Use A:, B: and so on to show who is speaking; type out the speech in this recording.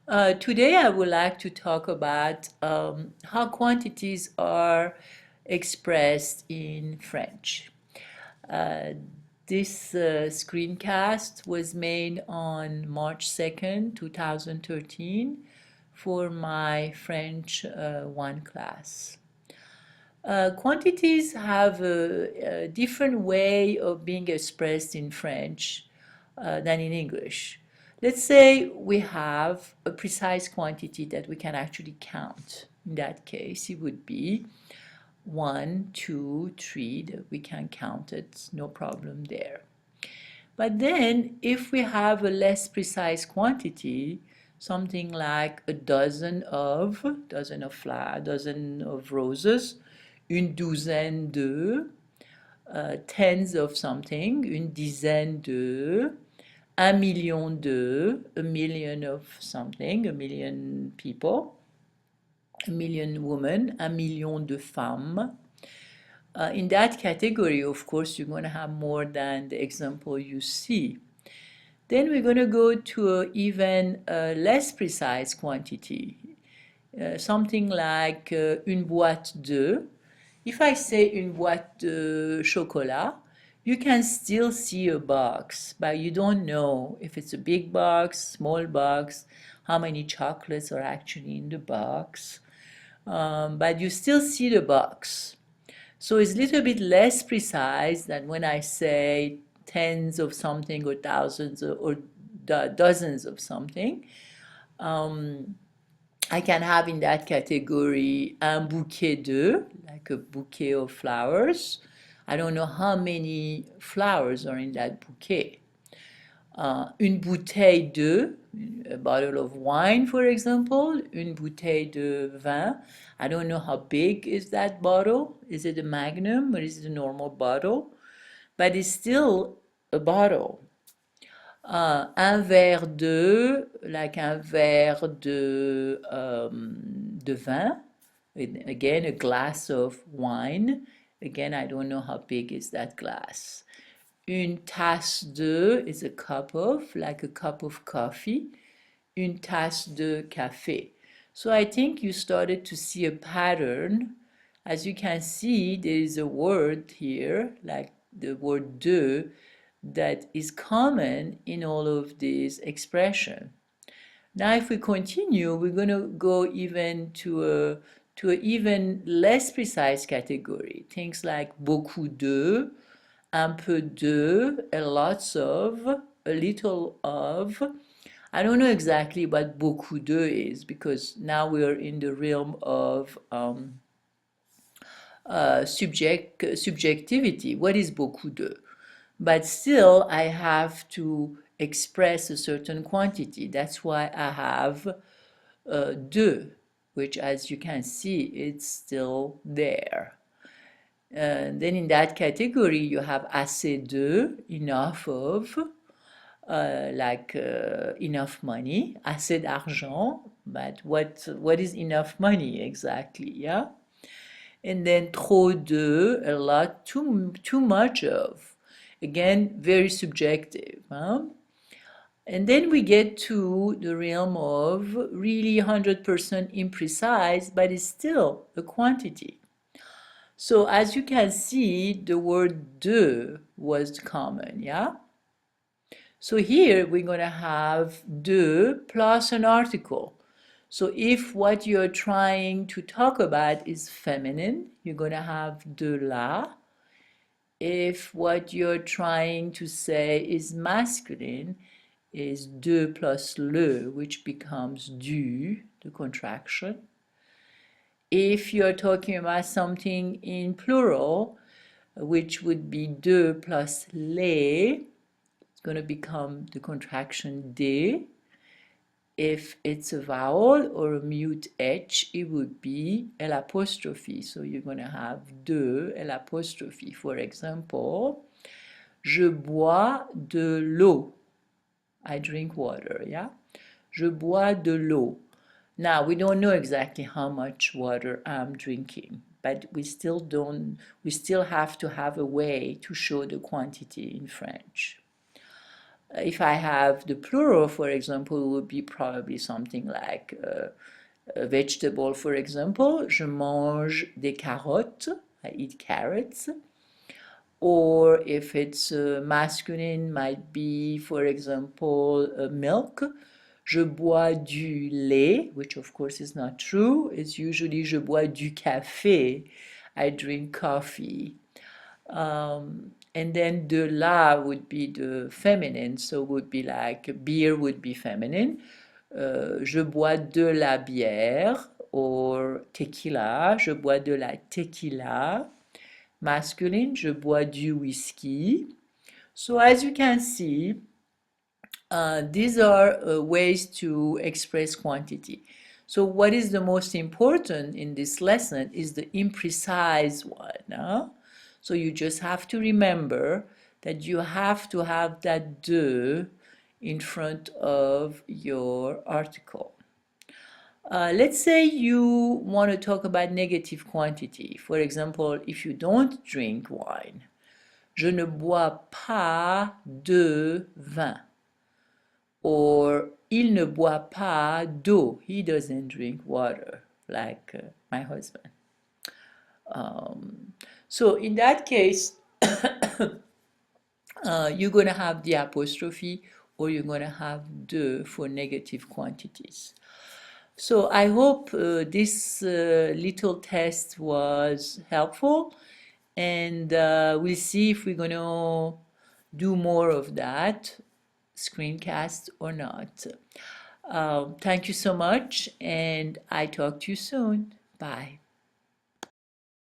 A: Today I would like to talk about how quantities are expressed in French. Uh, this screencast was made on March 2nd, 2013 for my French 1 class. Quantities have a different way of being expressed in French than in English. Let's say we have a precise quantity that we can actually count. In that case, it would be 1, 2, 3, that we can count it, no problem there. But then, if we have a less precise quantity, something like a dozen of roses, une douzaine de, tens of something, une dizaine de, un million de, a million of something, a million people, a million women, un million de femmes. In that category, of course, you're going to have more than the example you see. Then we're going to go to an even less precise quantity, something like une boîte de. If I say une boîte de chocolat, you can still see a box, but you don't know if it's a big box, small box, how many chocolates are actually in the box. But you still see the box. So it's a little bit less precise than when I say tens of something or thousands or dozens of something. I can have in that category un bouquet de, like a bouquet of flowers. I don't know how many flowers are in that bouquet. Une bouteille de, a bottle of wine, for example, une bouteille de vin. I don't know how big is that bottle. Is it a magnum or is it a normal bottle? But it's still a bottle. Un verre de, like un verre de vin. Again, a glass of wine. Again, I don't know how big is that glass. Une tasse de is a cup of, like a cup of coffee. Une tasse de café. So I think you started to see a pattern. As you can see, there is a word here, like the word de, that is common in all of these expressions. Now, if we continue, we're going to go even to an even less precise category. Things like beaucoup de, un peu de, a lots of, a little of. I don't know exactly what beaucoup de is because now we are in the realm of subjectivity. What is beaucoup de? But still, I have to express a certain quantity. That's why I have de, which, as you can see, it's still there. Then in that category, you have assez de, enough of, enough money, assez d'argent, but what is enough money exactly, yeah? And then trop de, a lot, too much of. Again, very subjective, huh? And then we get to the realm of really 100% imprecise, but it's still a quantity. So as you can see, the word de was common, yeah? So here we're going to have de plus an article. So if what you're trying to talk about is feminine, you're going to have de la. If what you're trying to say is masculine, is de plus le, which becomes du, the contraction. If you're talking about something in plural, which would be de plus les, it's going to become the contraction de. If it's a vowel or a mute H, it would be l'apostrophe. So you're going to have de l'apostrophe. For example, je bois de l'eau. I drink water, yeah? Je bois de l'eau. Now, we don't know exactly how much water I'm drinking, but we still have to have a way to show the quantity in French. If I have the plural, for example, it would be probably something like a vegetable, for example. Je mange des carottes. I eat carrots. Or if it's masculine, might be, for example, milk. Je bois du lait, which of course is not true. It's usually je bois du café. I drink coffee. And then de la would be the feminine, so would be like beer would be feminine. Je bois de la bière, or tequila. Je bois de la tequila. Masculine, je bois du whisky. So as you can see, these are ways to express quantity. So what is the most important in this lesson is the imprecise one. Huh? So you just have to remember that you have to have that de in front of your article. Let's say you want to talk about negative quantity. For example, if you don't drink wine, je ne bois pas de vin. Or il ne boit pas d'eau. He doesn't drink water, like my husband. So in that case, you're going to have the apostrophe, or you're going to have de for negative quantities. So I hope this little test was helpful, and we'll see if we're going to do more of that screencast or not. Thank you so much, and I talk to you soon. Bye.